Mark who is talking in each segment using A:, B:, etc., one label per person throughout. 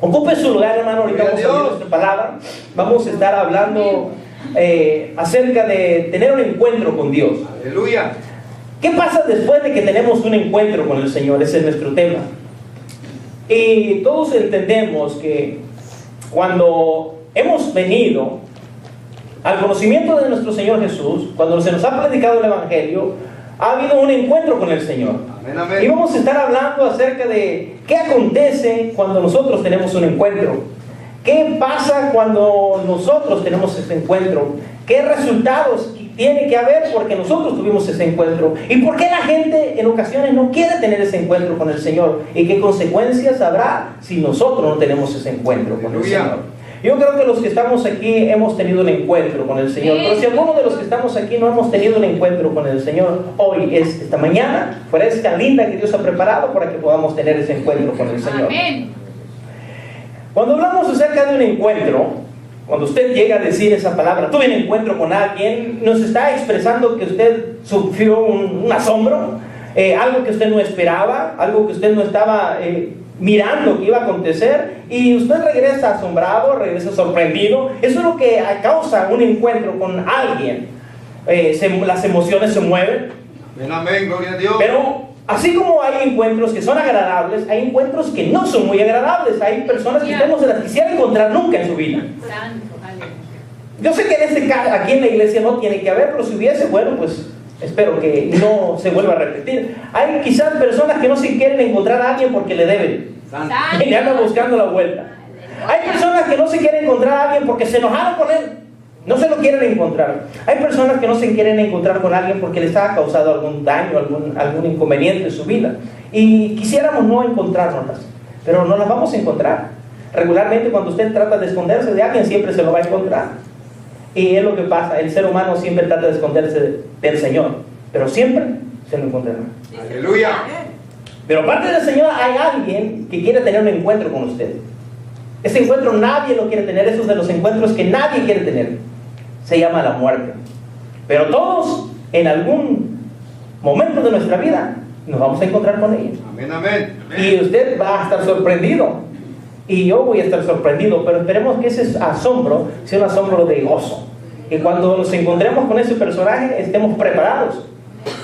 A: Ocupe su lugar, hermano. Ahorita vamos a abrir nuestra palabra. Vamos a estar hablando acerca de tener un encuentro con Dios.
B: Aleluya.
A: ¿Qué pasa después de que tenemos un encuentro con el Señor? Ese es nuestro tema. Y todos entendemos que cuando hemos venido al conocimiento de nuestro Señor Jesús, cuando se nos ha predicado el Evangelio, ha habido un encuentro con el Señor.
B: Amén, amén.
A: Y vamos a estar hablando acerca de qué acontece cuando nosotros tenemos un encuentro. ¿Qué pasa cuando nosotros tenemos ese encuentro? ¿Qué resultados tiene que haber porque nosotros tuvimos ese encuentro? ¿Y por qué la gente en ocasiones no quiere tener ese encuentro con el Señor? ¿Y qué consecuencias habrá si nosotros no tenemos ese encuentro con el Señor? Yo creo que los que estamos aquí hemos tenido un encuentro con el Señor. Pero si alguno de los que estamos aquí no hemos tenido un encuentro con el Señor, hoy es esta mañana fresca, linda, que Dios ha preparado para que podamos tener ese encuentro con el Señor.
C: Amén.
A: Cuando hablamos acerca de un encuentro, cuando usted llega a decir esa palabra, tuve un encuentro con alguien, nos está expresando que usted sufrió un asombro, algo que usted no esperaba, algo que usted no estaba mirando que iba a acontecer, y usted regresa asombrado, regresa sorprendido. Eso es lo que causa un encuentro con alguien. Las emociones se mueven.
B: Amén, amén, gloria a Dios.
A: Pero así como hay encuentros que son agradables, hay encuentros que no son muy agradables. Hay personas que usted no se las quisiera encontrar nunca en su vida. Yo sé que en este caso, aquí en la iglesia no tiene que haber, pero si hubiese, bueno, pues espero que no se vuelva a repetir. Hay quizás personas que no se quieren encontrar a alguien porque le deben y le andan buscando la vuelta. Hay personas que no se quieren encontrar a alguien porque se enojaron con él, no se lo quieren encontrar. Hay personas que no se quieren encontrar con alguien porque les ha causado algún daño, algún inconveniente en su vida, y quisiéramos no encontrárnoslas, pero no las vamos a encontrar. Regularmente cuando usted trata de esconderse de alguien, siempre se lo va a encontrar. Y es lo que pasa, el ser humano siempre trata de esconderse del Señor, pero siempre se lo encontrará.
B: Aleluya.
A: Pero aparte del Señor hay alguien que quiere tener un encuentro con usted. Ese encuentro nadie lo quiere tener, esos de los encuentros que nadie quiere tener. Se llama la muerte. Pero todos en algún momento de nuestra vida nos vamos a encontrar con ella.
B: Amén, amén.
A: Y usted va a estar sorprendido. Y yo voy a estar sorprendido, pero esperemos que ese asombro sea un asombro de gozo. Y cuando nos encontremos con ese personaje, estemos preparados.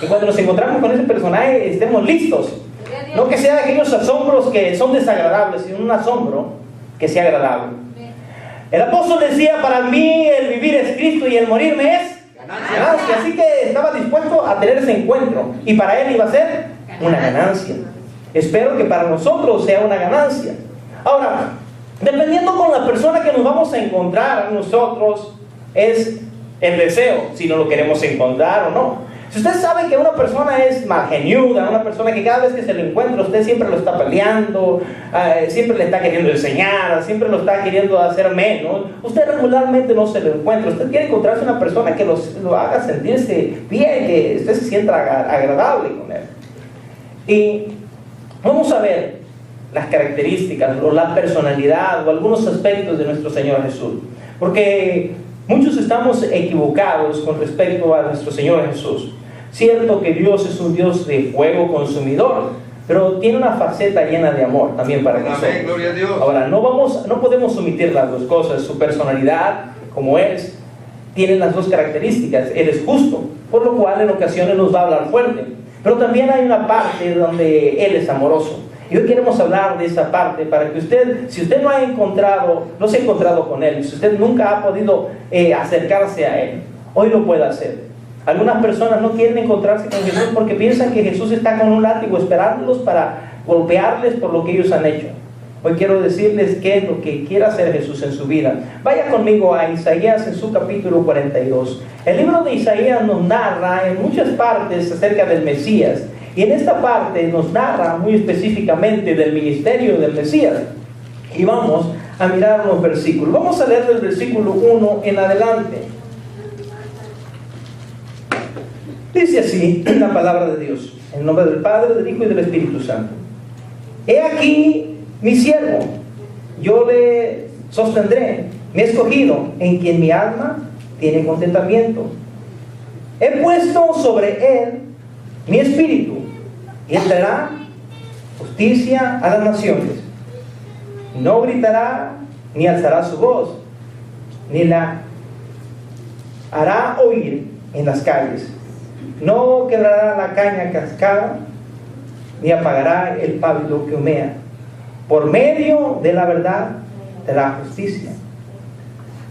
A: Y cuando nos encontramos con ese personaje, estemos listos. No que sean aquellos asombros que son desagradables, sino un asombro que sea agradable. El apóstol decía, para mí el vivir es Cristo y el morirme es ganancia. Así que estaba dispuesto a tener ese encuentro. Y para él iba a ser una ganancia. Espero que para nosotros sea una ganancia. Ahora, dependiendo con la persona que nos vamos a encontrar nosotros, es el deseo, si no lo queremos encontrar o no. Si usted sabe que una persona es malgeniuda, una persona que cada vez que se lo encuentra, usted siempre lo está peleando, siempre le está queriendo enseñar, siempre lo está queriendo hacer menos, usted regularmente no se lo encuentra. Usted quiere encontrarse una persona que lo haga sentirse bien, que usted se sienta agradable con él. Y vamos a ver las características o la personalidad o algunos aspectos de nuestro Señor Jesús, porque muchos estamos equivocados con respecto a nuestro Señor Jesús. Cierto que Dios es un Dios de fuego consumidor, pero tiene una faceta llena de amor también para nosotros.
B: Amén, gloria a Dios.
A: Ahora, no podemos omitir las dos cosas. Su personalidad, como es, tiene las dos características. Él es justo, por lo cual en ocasiones nos va a hablar fuerte, pero también hay una parte donde Él es amoroso. Y hoy queremos hablar de esa parte para que usted, si usted no se ha encontrado con Él, si usted nunca ha podido acercarse a Él, hoy lo pueda hacer. Algunas personas no quieren encontrarse con Jesús porque piensan que Jesús está con un látigo esperándolos para golpearles por lo que ellos han hecho. Hoy quiero decirles qué es lo que quiere hacer Jesús en su vida. Vaya conmigo a Isaías en su capítulo 42. El libro de Isaías nos narra en muchas partes acerca del Mesías. Y en esta parte nos narra muy específicamente del ministerio del Mesías. Y vamos a mirar unos versículos. Vamos a leer del versículo 1 en adelante. Dice así la palabra de Dios, en nombre del Padre, del Hijo y del Espíritu Santo. He aquí mi siervo, yo le sostendré, mi escogido, en quien mi alma tiene contentamiento. He puesto sobre él mi espíritu, y él dará justicia a las naciones. no gritará ni alzará su voz, ni la hará oír en las calles. No quebrará la caña cascada, ni apagará el pábilo que humea. Por medio de la verdad, de la justicia,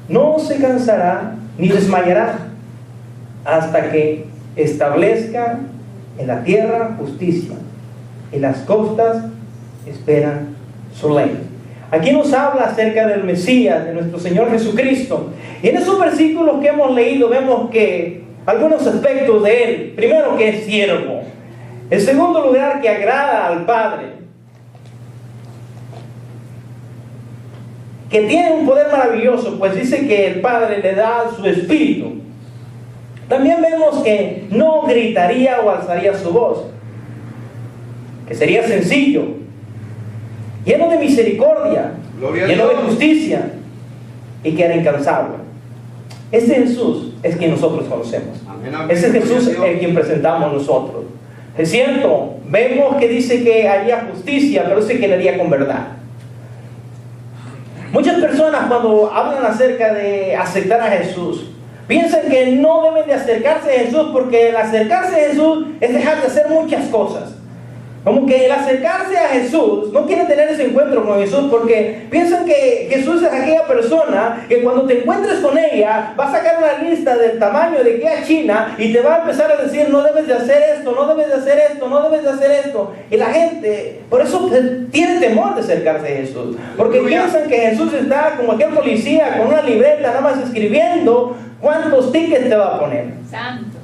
A: no se cansará ni desmayará hasta que establezca en la tierra justicia, y las costas esperan su ley. Aquí nos habla acerca del Mesías, de nuestro Señor Jesucristo. Y en esos versículos que hemos leído vemos que algunos aspectos de Él. Primero, que es siervo. En segundo lugar, que agrada al Padre. Que tiene un poder maravilloso, pues dice que el Padre le da su Espíritu. También vemos que no gritaría o alzaría su voz, que sería sencillo, lleno de misericordia, lleno de justicia, y que era incansable. Ese Jesús es quien nosotros conocemos. Ese Jesús es el quien presentamos nosotros. Es cierto, vemos que dice que haría justicia, pero dice que le haría con verdad. Muchas personas, cuando hablan acerca de aceptar a Jesús, piensan que no deben de acercarse a Jesús, porque el acercarse a Jesús es dejar de hacer muchas cosas. Como que el acercarse a Jesús, no quieren tener ese encuentro con Jesús, porque piensan que Jesús es aquella persona que cuando te encuentres con ella, va a sacar una lista del tamaño de aquella China y te va a empezar a decir: no debes de hacer esto, no debes de hacer esto, no debes de hacer esto. Y la gente, por eso tiene temor de acercarse a Jesús, porque piensan que Jesús está como aquel policía con una libreta nada más escribiendo cuántos tickets te va a poner.
C: Santo.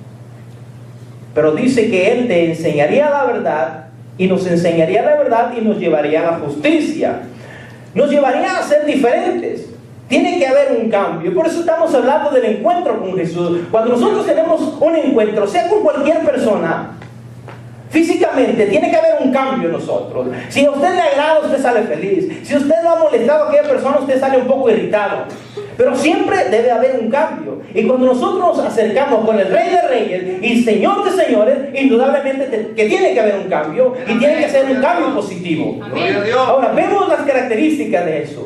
A: Pero dice que Él te enseñaría la verdad, y nos enseñaría la verdad, y nos llevaría a la justicia. Nos llevaría a ser diferentes. Tiene que haber un cambio. Por eso estamos hablando del encuentro con Jesús. Cuando nosotros tenemos un encuentro, sea con cualquier persona, físicamente tiene que haber un cambio en nosotros. Si a usted le agrada, usted sale feliz. Si usted lo ha molestado a aquella persona, usted sale un poco irritado. Pero siempre debe haber un cambio. Y cuando nosotros nos acercamos con el Rey de Reyes y Señor de Señores, indudablemente que tiene que haber un cambio, y tiene que ser un cambio positivo. Ahora, vemos las características de Jesús.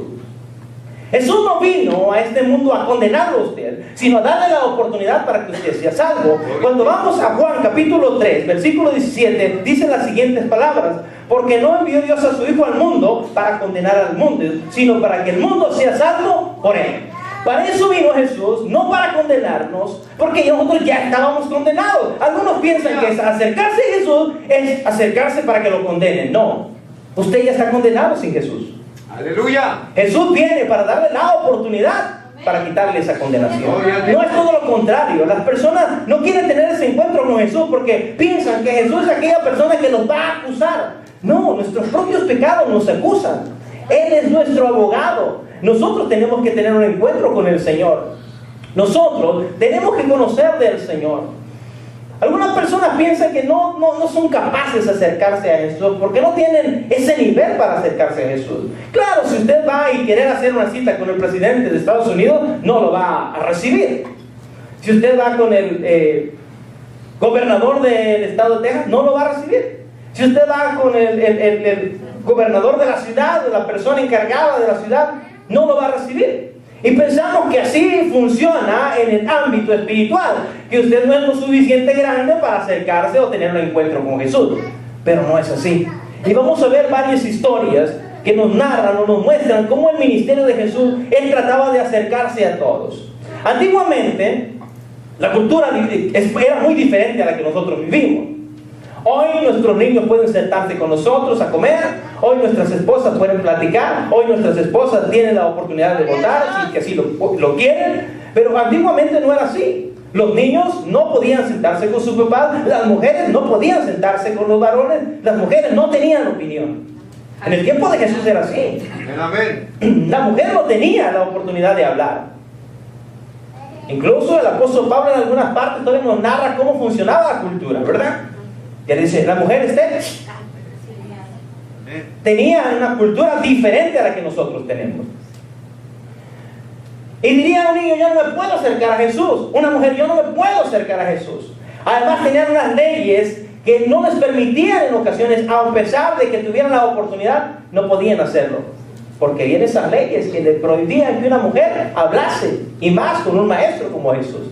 A: Jesús no vino a este mundo a condenarlo a usted, sino a darle la oportunidad para que usted sea salvo. Cuando vamos a Juan capítulo 3, versículo 17, dice las siguientes palabras: porque no envió Dios a su Hijo al mundo para condenar al mundo, sino para que el mundo sea salvo por Él. Para eso vino Jesús, no para condenarnos, porque nosotros ya estábamos condenados. Algunos piensan que acercarse a Jesús es acercarse para que lo condenen. No, usted ya está condenado sin Jesús.
B: Aleluya.
A: Jesús viene para darle la oportunidad para quitarle esa condenación. No es todo lo contrario. Las personas no quieren tener ese encuentro con Jesús porque piensan que Jesús es aquella persona que nos va a acusar. No, nuestros propios pecados nos acusan. Él es nuestro abogado. Nosotros tenemos que tener un encuentro con el Señor. Nosotros tenemos que conocer del Señor. Algunas personas piensan que no son capaces de acercarse a Jesús porque no tienen ese nivel para acercarse a Jesús. Claro, si usted va y quiere hacer una cita con el presidente de Estados Unidos, no lo va a recibir. Si usted va con el gobernador del estado de Texas, no lo va a recibir. Si usted va con el gobernador de la ciudad, la persona encargada de la ciudad, no lo va a recibir. Y pensamos que así funciona en el ámbito espiritual, que usted no es lo suficiente grande para acercarse o tener un encuentro con Jesús. Pero no es así. Y vamos a ver varias historias que nos narran o nos muestran cómo el ministerio de Jesús, Él trataba de acercarse a todos. Antiguamente, la cultura era muy diferente a la que nosotros vivimos. Hoy nuestros niños pueden sentarse con nosotros a comer. Hoy nuestras esposas pueden platicar. Hoy nuestras esposas tienen la oportunidad de votar si que así lo quieren. Pero antiguamente no era así. Los niños no podían sentarse con sus papás. Las mujeres no podían sentarse con los varones. Las mujeres no tenían opinión. En el tiempo de Jesús era así. La mujer no tenía la oportunidad de hablar. Incluso el apóstol Pablo en algunas partes todavía nos narra cómo funcionaba la cultura, ¿verdad? Que dice, la mujer tenía una cultura diferente a la que nosotros tenemos. Y diría un niño: yo no me puedo acercar a Jesús. Una mujer: yo no me puedo acercar a Jesús. Además tenían unas leyes que no les permitían en ocasiones, a pesar de que tuvieran la oportunidad, no podían hacerlo. porque vienen esas leyes que le prohibían que una mujer hablase, y más con un maestro como Jesús.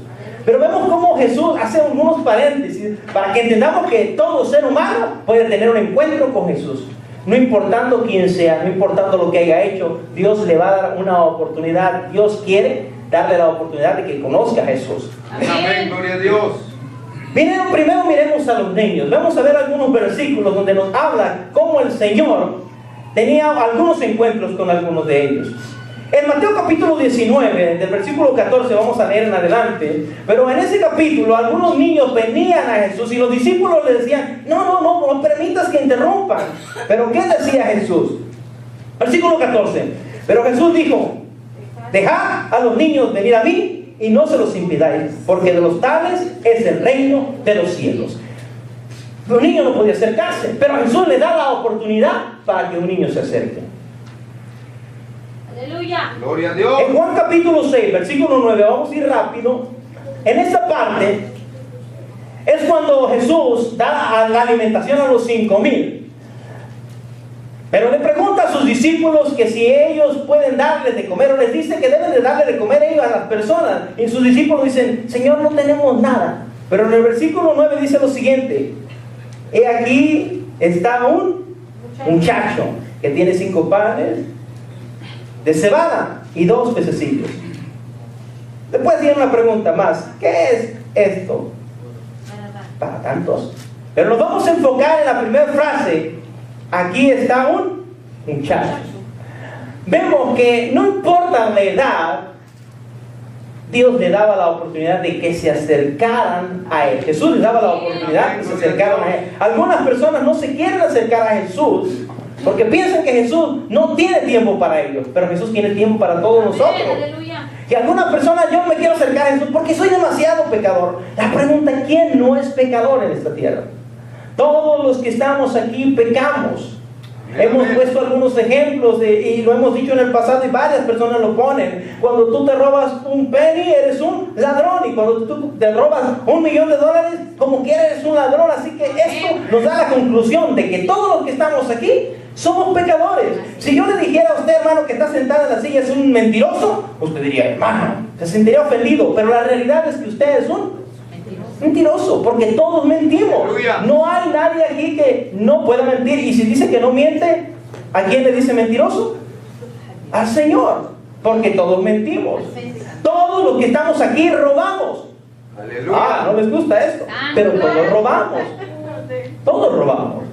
A: Pero vemos cómo Jesús hace unos paréntesis para que entendamos que todo ser humano puede tener un encuentro con Jesús. No importando quién sea, no importando lo que haya hecho, Dios le va a dar una oportunidad. Dios quiere darle la oportunidad de que conozca a Jesús.
B: Amén, gloria a Dios.
A: Primero miremos a los niños. Vamos a ver algunos versículos donde nos habla cómo el Señor tenía algunos encuentros con algunos de ellos. En Mateo capítulo 19, del versículo 14, vamos a leer en adelante, pero en ese capítulo algunos niños venían a Jesús y los discípulos le decían, no permitas que interrumpan. Pero ¿qué decía Jesús? Versículo 14, pero Jesús dijo, dejad a los niños venir a mí y no se los impidáis, porque de los tales es el reino de los cielos. Los niños no podían acercarse, pero Jesús le da la oportunidad para que un niño se acerque.
C: Aleluya.
B: Gloria a Dios.
A: En Juan capítulo 6, versículo 9, vamos a ir rápido. En esta parte es cuando Jesús da la alimentación a los 5,000. Pero le pregunta a sus discípulos que si ellos pueden darles de comer, o les dice que deben de darle de comer ellos a las personas. Y sus discípulos dicen, Señor, no tenemos nada. Pero en el versículo 9 dice lo siguiente: he aquí está un muchacho que tiene 5 panes de cebada y 2 pececillos. Después viene una pregunta más: ¿qué es esto para tantos? Pero nos vamos a enfocar en la primera frase: aquí está un muchacho. Vemos que no importa la edad, Dios le daba la oportunidad de que se acercaran a Él. Jesús les daba la oportunidad de que se acercaran a Él. Algunas personas no se quieren acercar a Jesús porque piensan que Jesús no tiene tiempo para ellos, pero Jesús tiene tiempo para todos nosotros. Y algunas personas, yo me quiero acercar a Jesús porque soy demasiado pecador. La pregunta: ¿quién no es pecador en esta tierra? Todos los que estamos aquí pecamos. Hemos puesto algunos ejemplos y lo hemos dicho en el pasado y varias personas lo ponen. Cuando tú te robas un penny, eres un ladrón, y cuando tú te robas $1,000,000, como quiera eres un ladrón. Así que esto nos da la conclusión de que todos los que estamos aquí somos pecadores. Si yo le dijera a usted, hermano, que está sentado en la silla es un mentiroso, usted diría, hermano, se sentiría ofendido. Pero la realidad es que usted es un mentiroso, porque todos mentimos.
B: Aleluya.
A: No hay nadie aquí que no pueda mentir. Y si dice que no miente, ¿a quién le dice mentiroso? Al Señor, porque todos mentimos. Todos los que estamos aquí robamos.
B: Aleluya.
A: No les gusta esto, pero todos robamos. Todos robamos.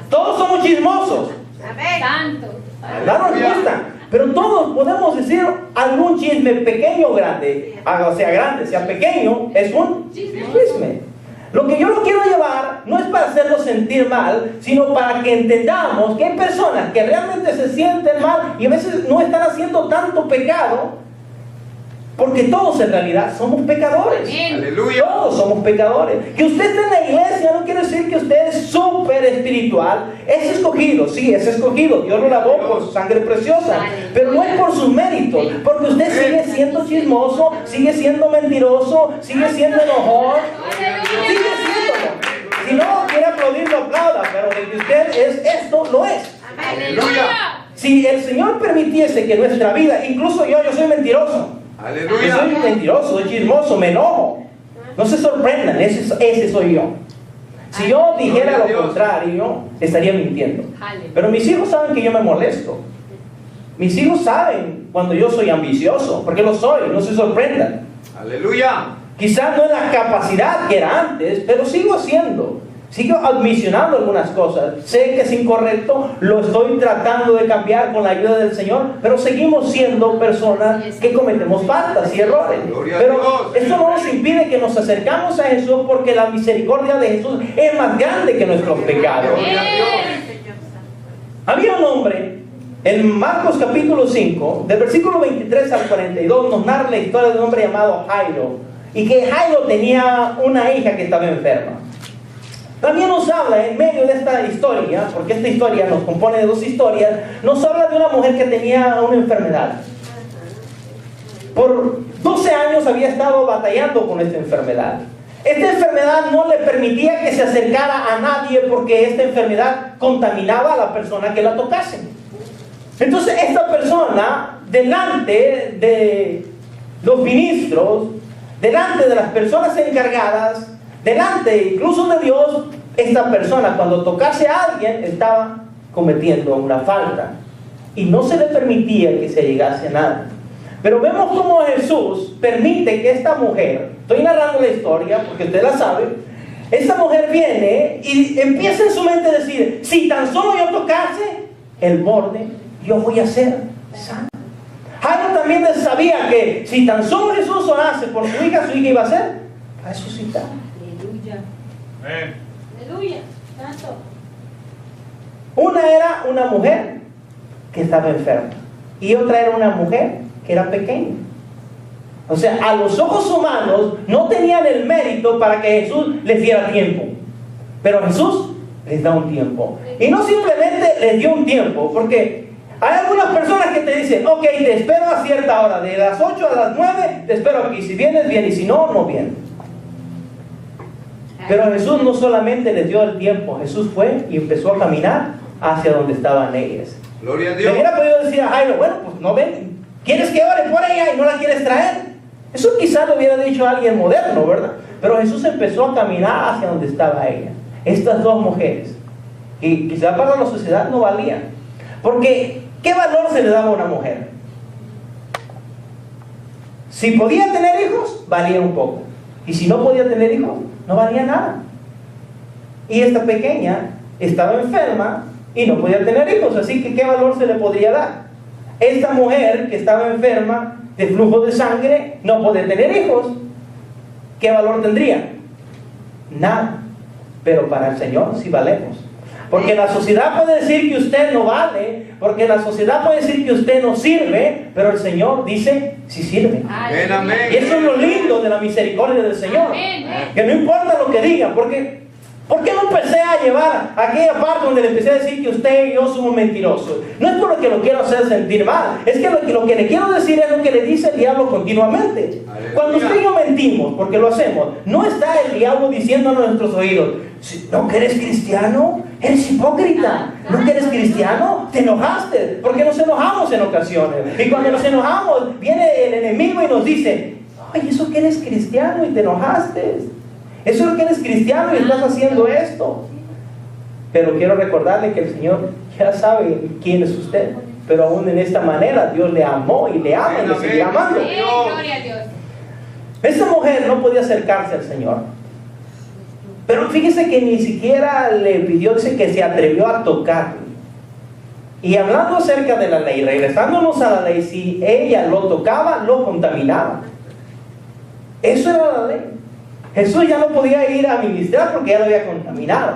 A: Todos somos chismosos.
C: Santo.
A: No nos gusta, pero todos podemos decir algún chisme, pequeño o grande. Sea grande, sea pequeño, es un chisme. Lo que yo lo quiero llevar no es para hacerlo sentir mal, sino para que entendamos que hay personas que realmente se sienten mal y a veces no están haciendo tanto pecado, porque todos en realidad somos pecadores.
B: Aleluya.
A: Todos somos pecadores. Que usted esté en la iglesia no quiere decir que usted es súper espiritual. Es escogido, sí, es escogido. Dios lo lavó por su sangre preciosa. Pero no es por sus méritos. Porque usted sigue siendo chismoso, sigue siendo mentiroso, sigue siendo enojón. Sigue siéndolo. Si no quiere aplaudir, lo aplauda. Pero de que usted es esto, lo es.
B: Aleluya.
A: Si el Señor permitiese que nuestra vida, incluso yo soy mentiroso.
B: Aleluya.
A: Soy mentiroso, soy chismoso, me enojo. No se sorprendan, ese soy yo. Si yo dijera lo contrario, estaría mintiendo. Pero mis hijos saben que yo me molesto. Mis hijos saben cuando yo soy ambicioso, porque lo soy, no se sorprendan.
B: Aleluya.
A: Quizás no es la capacidad que era antes, pero sigo haciendo. Sigo admisionando algunas cosas. Sé que es incorrecto, lo estoy tratando de cambiar con la ayuda del Señor, pero seguimos siendo personas que cometemos faltas y errores. Pero esto no nos impide que nos acercamos a Jesús, porque la misericordia de Jesús es más grande que nuestros pecados. Había un hombre, en Marcos capítulo 5, del versículo 23 al 42, nos narra la historia de un hombre llamado Jairo, y que Jairo tenía una hija que estaba enferma. También nos habla en medio de esta historia, porque esta historia nos compone de 2 historias, nos habla de una mujer que tenía una enfermedad. Por 12 años había estado batallando con esta enfermedad. Esta enfermedad no le permitía que se acercara a nadie, porque esta enfermedad contaminaba a la persona que la tocase. Entonces esta persona, delante de los ministros, delante de las personas encargadas, delante incluso de Dios, esta persona cuando tocase a alguien estaba cometiendo una falta y no se le permitía que se llegase a nada. Pero vemos cómo Jesús permite que esta mujer, estoy narrando la historia porque usted la sabe, esta mujer viene y empieza en su mente a decir, si tan solo yo tocase el borde, yo voy a ser sano. Jairo también sabía que si tan solo Jesús orase por su hija iba a ser resucitar.
C: Aleluya.
B: Amén.
C: Aleluya. Santo.
A: Una era una mujer que estaba enferma y otra era una mujer que era pequeña. O sea, a los ojos humanos no tenían el mérito para que Jesús les diera tiempo, pero Jesús les da un tiempo. Y no simplemente les dio un tiempo, porque hay algunas personas que te dicen, ok, te espero a cierta hora, de las 8 a las 9 te espero aquí, si vienes bien y si no, no vienes. Pero Jesús no solamente les dio el tiempo, Jesús fue y empezó a caminar hacia donde estaban ellas.
B: Gloria a
A: Le
B: Dios.
A: hubiera podido decir a Jairo, bueno, pues no ven, ¿quieres que ore por ella y no la quieres traer? Eso quizás lo hubiera dicho alguien moderno, ¿verdad? Pero Jesús empezó a caminar hacia donde estaba ella. Estas dos mujeres, que quizás para la sociedad no valían. Porque, ¿qué valor se le daba a una mujer? Si podía tener hijos, valía un poco. Y si no podía tener hijos, no valía nada. Y esta pequeña estaba enferma y no podía tener hijos. Así que, ¿qué valor se le podría dar? Esta mujer que estaba enferma de flujo de sangre no podía tener hijos. ¿Qué valor tendría? Nada. Pero para el Señor sí valemos. Porque la sociedad puede decir que usted no vale, porque la sociedad puede decir que usted no sirve, pero el Señor dice, sí sirve.
B: Amén, amén.
A: Y eso es lo lindo de la misericordia del Señor. Que no importa lo que digan, porque ¿por qué no empecé a llevar a aquella parte donde le empecé a decir que usted y yo somos mentirosos? No es por lo que lo quiero hacer sentir mal, es que lo que le quiero decir es lo que le dice el diablo continuamente.
B: Aleluya.
A: Cuando usted y yo mentimos, porque lo hacemos, no está el diablo diciendo a nuestros oídos, ¿no que eres cristiano? Eres hipócrita. ¿No que eres cristiano? Te enojaste, porque nos enojamos en ocasiones. Y cuando nos enojamos, viene el enemigo y nos dice, ay, eso que eres cristiano y te enojaste. Eso es que eres cristiano y estás haciendo esto. Pero quiero recordarle que el Señor ya sabe quién es usted. Pero aún en esta manera Dios le amó y le ama y le sigue amando.
C: Gloria a Dios.
A: Esta mujer no podía acercarse al Señor. Pero fíjese que ni siquiera le pidió, dice que se atrevió a tocarlo. Y hablando acerca de la ley, regresándonos a la ley, si ella lo tocaba, lo contaminaba. Eso era la ley. Jesús ya no podía ir a ministrar porque ya lo había contaminado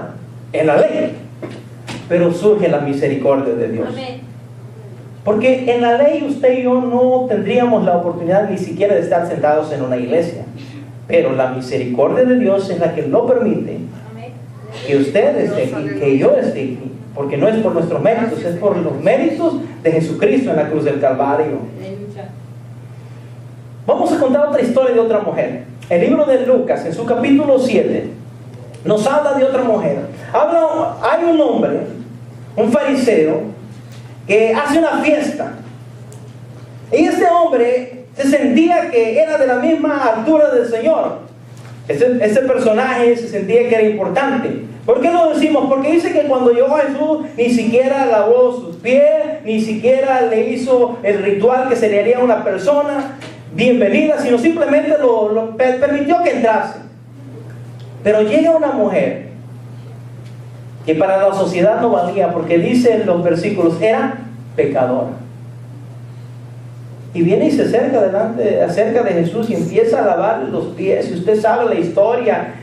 A: en la ley. Pero surge la misericordia de Dios.
C: Amén.
A: Porque en la ley usted y yo no tendríamos la oportunidad ni siquiera de estar sentados en una iglesia. Pero la misericordia de Dios es la que lo permite
C: Amén.
A: que usted esté aquí, que yo esté aquí. Porque no es por nuestros méritos, es por los méritos de Jesucristo en la cruz del Calvario.
C: Aleluya.
A: Vamos a contar otra historia de otra mujer. El libro de Lucas, en su capítulo 7, nos habla de otra mujer. Hay un hombre, un fariseo, que hace una fiesta. Y este hombre se sentía que era de la misma altura del Señor. Este personaje se sentía que era importante. ¿Por qué lo decimos? Porque dice que cuando llegó a Jesús ni siquiera lavó sus pies, ni siquiera le hizo el ritual que se le haría a una persona bienvenida, sino simplemente lo permitió que entrase. Pero llega una mujer que para la sociedad no valía, porque dice en los versículos, era pecadora. Y viene y se acerca de Jesús y empieza a lavarle los pies. Si usted sabe la historia,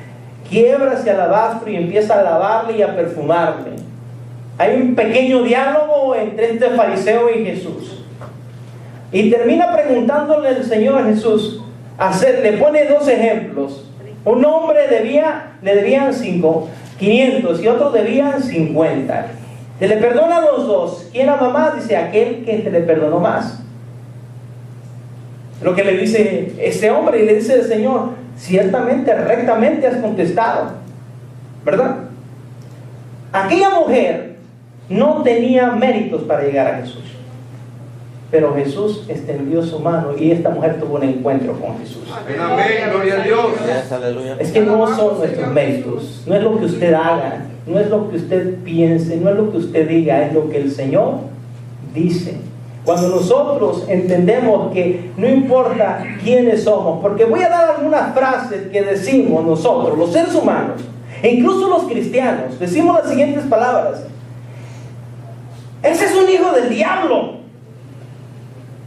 A: quiebra ese alabastro y empieza a lavarle y a perfumarle. Hay un pequeño diálogo entre este fariseo y Jesús. Y termina preguntándole el Señor a Jesús, le pone dos ejemplos. Un hombre le debían 500 y otro debían 50. Se le perdona a los dos. ¿Quién ama más? Dice, aquel que se le perdonó más. Lo que le dice este hombre, y le dice el Señor, ciertamente, rectamente has contestado, ¿verdad? Aquella mujer no tenía méritos para llegar a Jesús. Pero Jesús extendió su mano y esta mujer tuvo un encuentro con Jesús.
B: Amén, gloria a Dios.
D: Aleluya.
A: Es que no son nuestros méritos, no es lo que usted haga, no es lo que usted piense, no es lo que usted diga, es lo que el Señor dice. Cuando nosotros entendemos que no importa quiénes somos, porque voy a dar algunas frases que decimos nosotros, los seres humanos, e incluso los cristianos, decimos las siguientes palabras: ese es un hijo del diablo.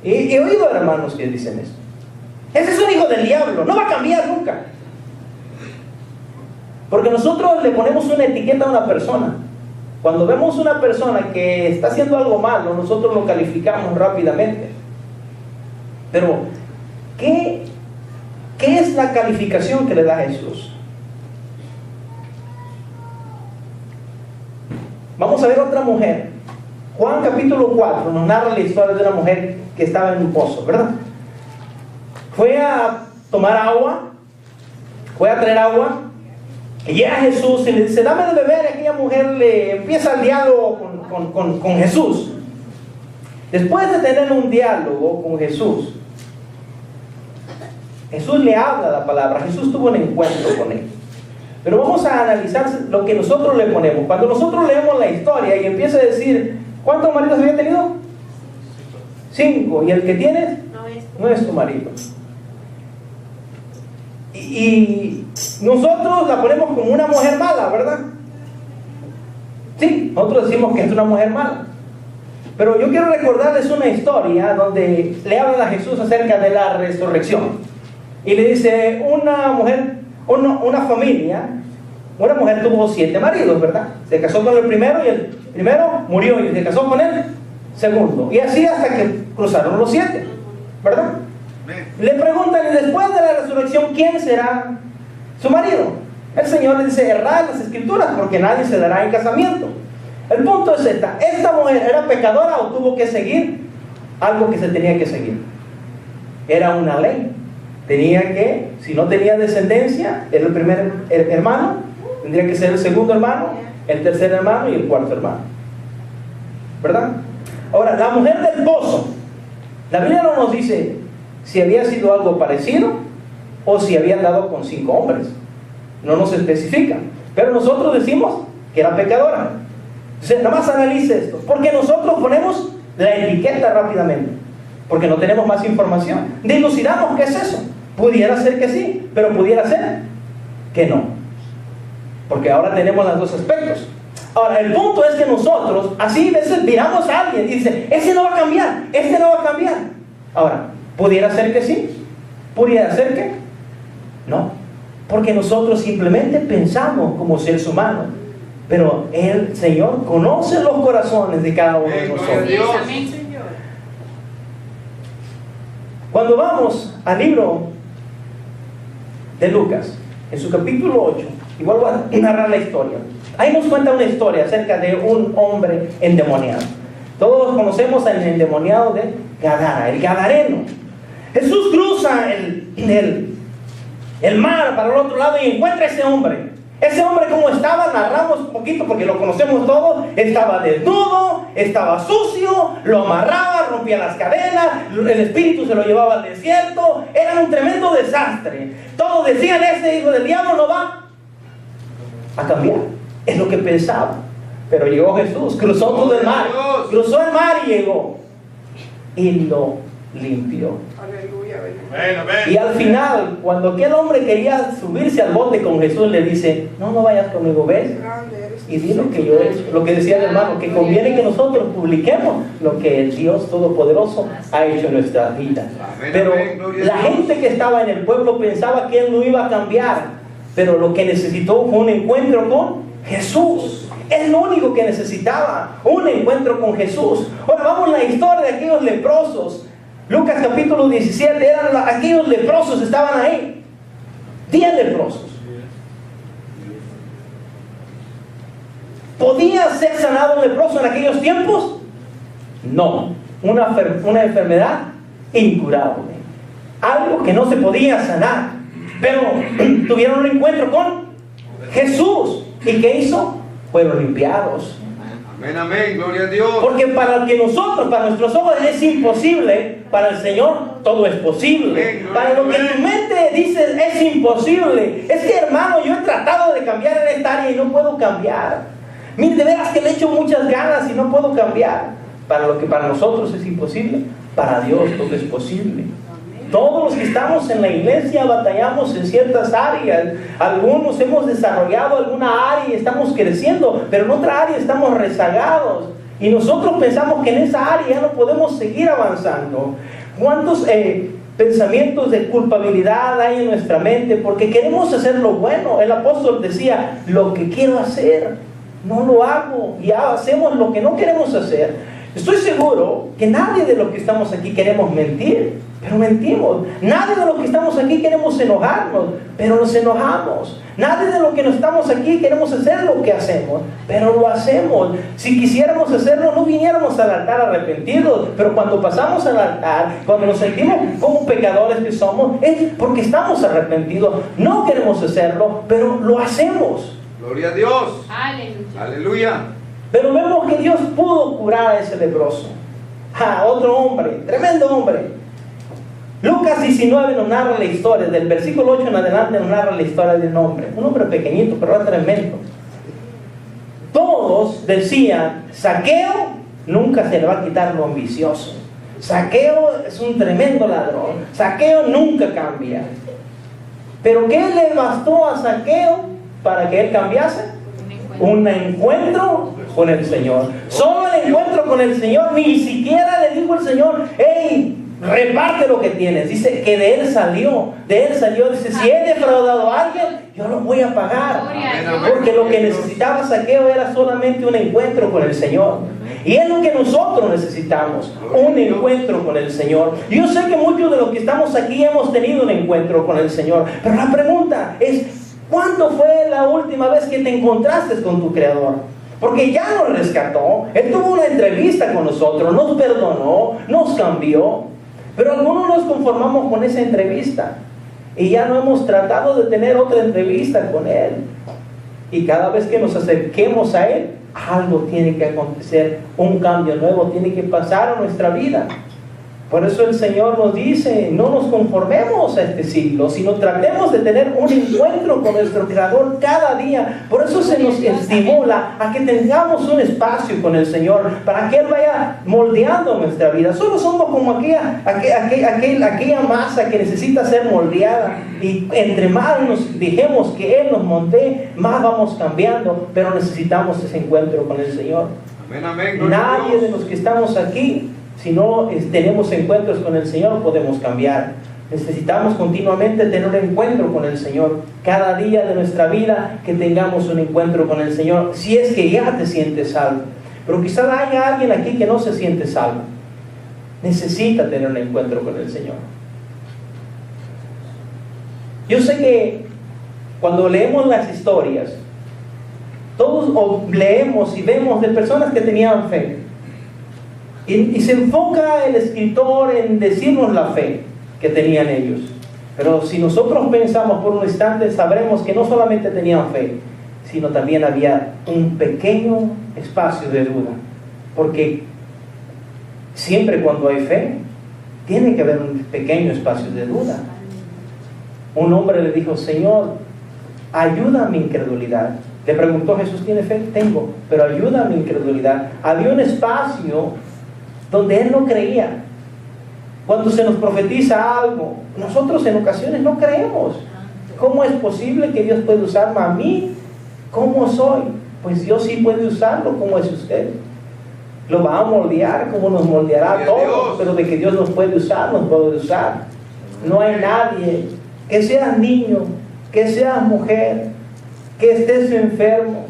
A: Y he oído hermanos que dicen eso. Ese es un hijo del diablo, no va a cambiar nunca. Porque nosotros le ponemos una etiqueta a una persona. Cuando vemos una persona que está haciendo algo malo, nosotros lo calificamos rápidamente. Pero, ¿qué es la calificación que le da Jesús? Vamos a ver otra mujer. Juan capítulo 4 nos narra la historia de una mujer que estaba en un pozo, ¿verdad? Fue a tomar agua, fue a traer agua, y llega Jesús y le dice: dame de beber. Y aquella mujer le empieza el diálogo con Jesús. Después de tener un diálogo con Jesús, Jesús le habla la palabra, Jesús tuvo un encuentro con él. Pero vamos a analizar lo que nosotros le ponemos. Cuando nosotros leemos la historia y empieza a decir: ¿cuántos maridos había tenido? 5. ¿Y el que tienes? No es tu marido. Y nosotros la ponemos como una mujer mala, ¿verdad? Sí, nosotros decimos que es una mujer mala. Pero yo quiero recordarles una historia donde le hablan a Jesús acerca de la resurrección. Y le dice: una mujer, una familia, una mujer tuvo 7 maridos, ¿verdad? Se casó con el primero y el primero murió y se casó con el segundo. Y así hasta que cruzaron los 7, ¿verdad? Le preguntan: y después de la resurrección, ¿quién será su marido? El Señor le dice: errad las escrituras, porque nadie se dará en casamiento. El punto es esta mujer ¿era pecadora o tuvo que seguir algo que se tenía que seguir? Era una ley. Tenía que, si no tenía descendencia, era el primer hermano, tendría que ser el segundo hermano, el tercer hermano y el cuarto hermano, ¿verdad? Ahora, la mujer del pozo, la Biblia no nos dice si había sido algo parecido o si había andado con 5 hombres. No nos especifica, pero nosotros decimos que era pecadora. Entonces, nada más analice esto, porque nosotros ponemos la etiqueta rápidamente, porque no tenemos más información. Dilucidamos qué es eso. Pudiera ser que sí, pero pudiera ser que no, porque ahora tenemos los dos aspectos. Ahora, el punto es que nosotros así a veces miramos a alguien y dice: ese no va a cambiar, este no va a cambiar. Ahora, pudiera ser que sí, pudiera ser que no, porque nosotros simplemente pensamos como seres humanos, pero el Señor conoce los corazones de cada uno de nosotros.
C: Amén, Señor.
A: Cuando vamos al libro de Lucas, en su capítulo 8, igual voy a narrar la historia. Ahí nos cuenta una historia acerca de un hombre endemoniado. Todos conocemos al endemoniado de Gadara, el gadareno. Jesús cruza el mar para el otro lado y encuentra a ese hombre. Ese hombre, como estaba, narramos un poquito porque lo conocemos todos, estaba desnudo, estaba sucio, lo amarraba, rompía las cadenas, el espíritu se lo llevaba al desierto, era un tremendo desastre. Todos decían: ese hijo del diablo no va a cambiar. Es lo que pensaba. Pero llegó Jesús, cruzó todo el mar, cruzó el mar y llegó y lo limpió. Y al final, cuando aquel hombre quería subirse al bote con Jesús, le dice: no vayas conmigo, ves y di lo que yo he hecho. Lo que decía el hermano, que conviene que nosotros publiquemos lo que el Dios Todopoderoso ha hecho en nuestra vida. Pero la gente que estaba en el pueblo pensaba que él no iba a cambiar, pero lo que necesitó fue un encuentro con Jesús. Es lo único que necesitaba, un encuentro con Jesús. Ahora vamos a la historia de aquellos leprosos. Lucas capítulo 17, aquellos leprosos estaban ahí. 10 leprosos. ¿Podía ser sanado un leproso en aquellos tiempos? No. Una enfermedad incurable. Algo que no se podía sanar. Pero tuvieron un encuentro con Jesús. ¿Y qué hizo? Fueron limpiados.
B: Amén, amén. Gloria a Dios.
A: Porque para que nosotros, para nuestros ojos es imposible, para el Señor todo es posible.
B: Amén, gloria
A: Para lo que
B: a Dios.
A: tu mente dice es imposible. Es que, hermano, yo he tratado de cambiar en esta área y no puedo cambiar. Mire, de veras que le echo muchas ganas y no puedo cambiar. Para lo que para nosotros es imposible, para Dios todo es posible. Todos los que estamos en la iglesia batallamos en ciertas áreas. Algunos hemos desarrollado alguna área y estamos creciendo, pero en otra área estamos rezagados. Y nosotros pensamos que en esa área ya no podemos seguir avanzando. ¿Cuántos pensamientos de culpabilidad hay en nuestra mente? Porque queremos hacer lo bueno. El apóstol decía, lo que quiero hacer, no lo hago. Y hacemos lo que no queremos hacer. Estoy seguro que nadie de los que estamos aquí queremos mentir, pero mentimos. Nadie de los que estamos aquí queremos enojarnos, pero nos enojamos. Nadie de los que no estamos aquí queremos hacer lo que hacemos, pero lo hacemos. Si quisiéramos hacerlo, no viniéramos al altar arrepentidos, pero cuando pasamos al altar, cuando nos sentimos como pecadores que somos, es porque estamos arrepentidos. No queremos hacerlo, pero lo hacemos.
B: Gloria a Dios.
C: Aleluya.
B: Aleluya.
A: Pero vemos que Dios pudo curar a ese leproso. Otro hombre, tremendo hombre. Lucas 19 nos narra la historia, del versículo 8 en adelante nos narra la historia de un hombre pequeñito, pero era tremendo. Todos decían, Zaqueo nunca se le va a quitar lo ambicioso. Zaqueo es un tremendo ladrón. Zaqueo nunca cambia. Pero ¿qué le bastó a Zaqueo para que él cambiase? Un encuentro con el Señor. Solo el encuentro con el Señor. Ni siquiera le dijo el Señor, hey, reparte lo que tienes. Dice que de él salió. Dice, si he defraudado a alguien, yo lo voy a pagar. Porque lo que necesitaba Zaqueo era solamente un encuentro con el Señor. Y es lo que nosotros necesitamos, un encuentro con el Señor. Yo sé que muchos de los que estamos aquí hemos tenido un encuentro con el Señor, pero la pregunta es, ¿cuándo fue la última vez que te encontraste con tu Creador? Porque ya nos rescató, Él tuvo una entrevista con nosotros, nos perdonó, nos cambió, pero algunos nos conformamos con esa entrevista y ya no hemos tratado de tener otra entrevista con Él. Y cada vez que nos acerquemos a Él, algo tiene que acontecer, un cambio nuevo tiene que pasar en nuestra vida. Por eso el Señor nos dice, no nos conformemos a este siglo, sino tratemos de tener un encuentro con nuestro Creador cada día. Por eso se nos estimula a que tengamos un espacio con el Señor, para que Él vaya moldeando nuestra vida. Solo somos como aquella masa que necesita ser moldeada. Y entre más nos dejemos que Él nos moldee, más vamos cambiando. Pero necesitamos ese encuentro con el Señor.
B: Amén, amén. Gloria a
A: Nadie
B: Dios.
A: de los que estamos aquí, si no tenemos encuentros con el Señor, podemos cambiar. Necesitamos continuamente tener un encuentro con el Señor. Cada día de nuestra vida que tengamos un encuentro con el Señor. Si es que ya te sientes salvo. Pero quizás haya alguien aquí que no se siente salvo. Necesita tener un encuentro con el Señor. Yo sé que cuando leemos las historias, todos leemos y vemos de personas que tenían fe. Y se enfoca el escritor en decirnos la fe que tenían ellos. Pero si nosotros pensamos por un instante, sabremos que no solamente tenían fe, sino también había un pequeño espacio de duda. Porque siempre cuando hay fe, tiene que haber un pequeño espacio de duda. Un hombre le dijo, Señor, ayuda a mi incredulidad. Le preguntó Jesús, ¿tiene fe? Tengo, pero ayuda a mi incredulidad. Había un espacio donde él no creía. Cuando se nos profetiza algo, nosotros en ocasiones no creemos. ¿Cómo es posible que Dios puede usarme a mí? ¿Cómo soy? Pues Dios sí puede usarlo como es usted. Lo va a moldear como nos moldeará a todos, pero de que Dios nos puede usar, nos puede usar. No hay nadie, que seas niño, que seas mujer, que estés enfermo,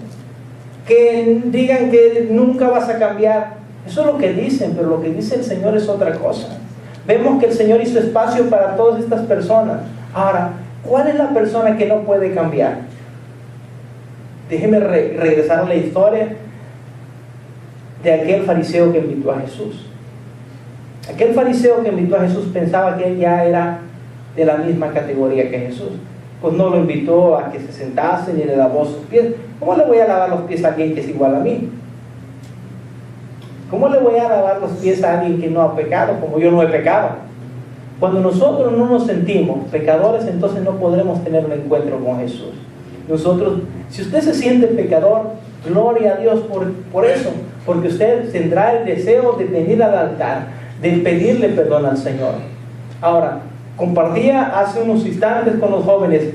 A: que digan que nunca vas a cambiar. Eso es lo que dicen, pero lo que dice el Señor es otra cosa. Vemos que el Señor hizo espacio para todas estas personas. Ahora, ¿cuál es la persona que no puede cambiar? Déjeme regresar a la historia de aquel fariseo que invitó a Jesús. Aquel fariseo que invitó a Jesús pensaba que él ya era de la misma categoría que Jesús. Pues no lo invitó a que se sentase ni le lavó sus pies. ¿Cómo le voy a lavar los pies a alguien que es igual a mí? ¿Cómo le voy a lavar los pies a alguien que no ha pecado como yo no he pecado? Cuando nosotros no nos sentimos pecadores, entonces no podremos tener un encuentro con Jesús. Nosotros, si usted se siente pecador, gloria a Dios por eso, porque usted tendrá el deseo de venir al altar, de pedirle perdón al Señor. Ahora, compartía hace unos instantes con los jóvenes,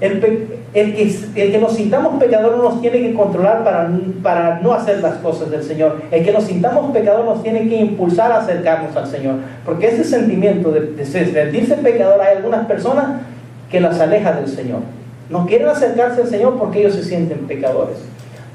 A: el que nos sintamos pecadores nos tiene que controlar para no hacer las cosas del Señor. El que nos sintamos pecadores nos tiene que impulsar a acercarnos al Señor. Porque ese sentimiento de sentirse pecador, hay algunas personas que las aleja del Señor. No quieren acercarse al Señor porque ellos se sienten pecadores.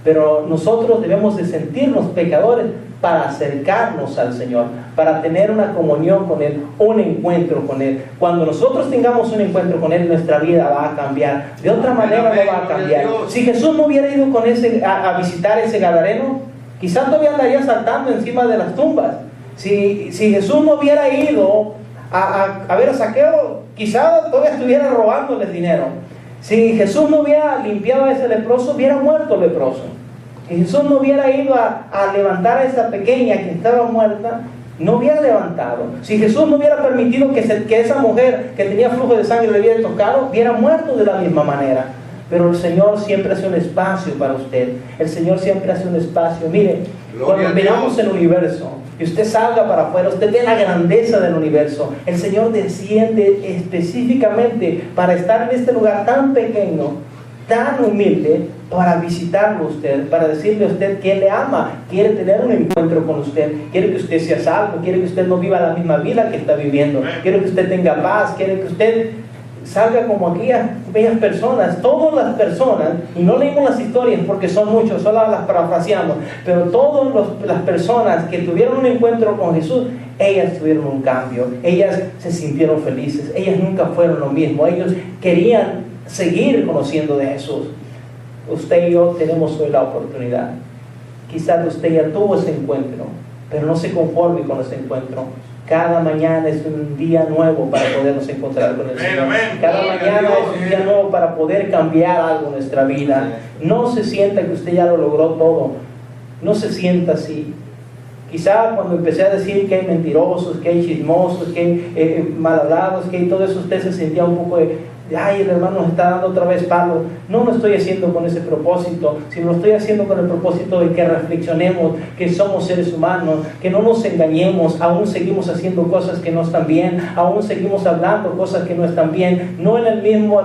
A: Pero nosotros debemos de sentirnos pecadores para acercarnos al Señor, para tener una comunión con Él, un encuentro con Él. Cuando nosotros tengamos un encuentro con Él, nuestra vida va a cambiar. De otra manera no va a cambiar. Si Jesús no hubiera ido con a visitar ese gadareno, quizás todavía andaría saltando encima de las tumbas. Si Jesús no hubiera ido a ver a Zaqueo, quizás todavía estuviera robándoles dinero. Si Jesús no hubiera limpiado a ese leproso, hubiera muerto el leproso. Si Jesús no hubiera ido a levantar a esa pequeña que estaba muerta, no hubiera levantado. Si Jesús no hubiera permitido que esa mujer que tenía flujo de sangre le hubiera tocado, hubiera muerto de la misma manera. Pero el Señor siempre hace un espacio para usted. El Señor siempre hace un espacio. Mire, cuando miramos el universo y usted salga para afuera, usted ve la grandeza del universo. El Señor desciende específicamente para estar en este lugar tan pequeño, tan humilde, para visitarlo usted, para decirle a usted que le ama, quiere tener un encuentro con usted, quiere que usted sea salvo, quiere que usted no viva la misma vida que está viviendo, quiere que usted tenga paz, quiere que usted salga como aquellas bellas personas, todas las personas, y no leímos las historias porque son muchos, solo las parafraseamos, pero todas las personas que tuvieron un encuentro con Jesús, ellas tuvieron un cambio, ellas se sintieron felices, ellas nunca fueron lo mismo, ellos querían seguir conociendo de Jesús. Usted y yo tenemos hoy la oportunidad. Quizás usted ya tuvo ese encuentro, pero no se conforme con ese encuentro. Cada mañana es un día nuevo para podernos encontrar con el Señor. Cada mañana es un día nuevo para poder cambiar algo en nuestra vida. No se sienta que usted ya lo logró todo. No se sienta así. Quizá cuando empecé a decir que hay mentirosos, que hay chismosos, que hay mal hablados, que hay todo eso, usted se sentía un poco de ay, el hermano nos está dando otra vez palo. No lo estoy haciendo con ese propósito, sino lo estoy haciendo con el propósito de que reflexionemos que somos seres humanos, que no nos engañemos, aún seguimos haciendo cosas que no están bien, aún seguimos hablando cosas que no están bien, no en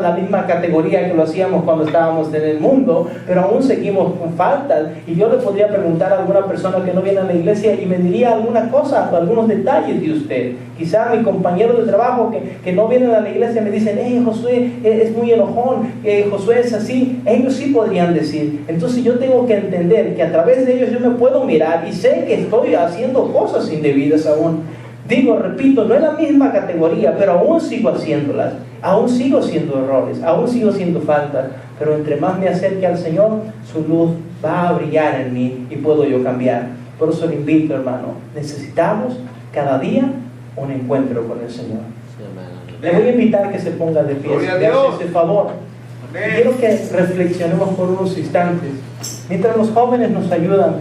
A: la misma categoría que lo hacíamos cuando estábamos en el mundo, pero aún seguimos con faltas. Y yo le podría preguntar a alguna persona que no viene a la iglesia y me diría alguna cosa, algunos detalles de usted. Quizá mi compañero de trabajo que no vienen a la iglesia me dicen, hey, Josué es muy enojón, Josué es así. Ellos sí podrían decir. Entonces yo tengo que entender que a través de ellos yo me puedo mirar y sé que estoy haciendo cosas indebidas aún. Digo, repito, no es la misma categoría, pero aún sigo haciéndolas, aún sigo haciendo errores, aún sigo haciendo faltas, pero entre más me acerque al Señor, su luz va a brillar en mí y puedo yo cambiar. Por eso le invito, hermano, necesitamos cada día un encuentro con el Señor. Le voy a invitar que se ponga de pie, de hacer ese favor. Quiero que reflexionemos por unos instantes. Mientras los jóvenes nos ayudan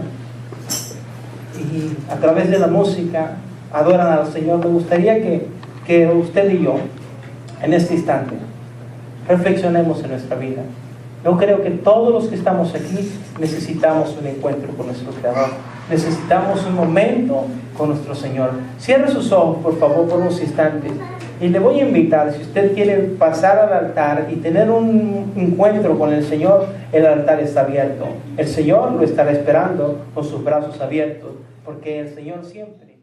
A: y a través de la música adoran al Señor, me gustaría que usted y yo, en este instante, reflexionemos en nuestra vida. Yo creo que todos los que estamos aquí necesitamos un encuentro con nuestro Creador. Necesitamos un momento con nuestro Señor. Cierre sus ojos, por favor, por unos instantes. Y le voy a invitar, si usted quiere pasar al altar y tener un encuentro con el Señor, el altar está abierto. El Señor lo estará esperando con sus brazos abiertos, porque el Señor siempre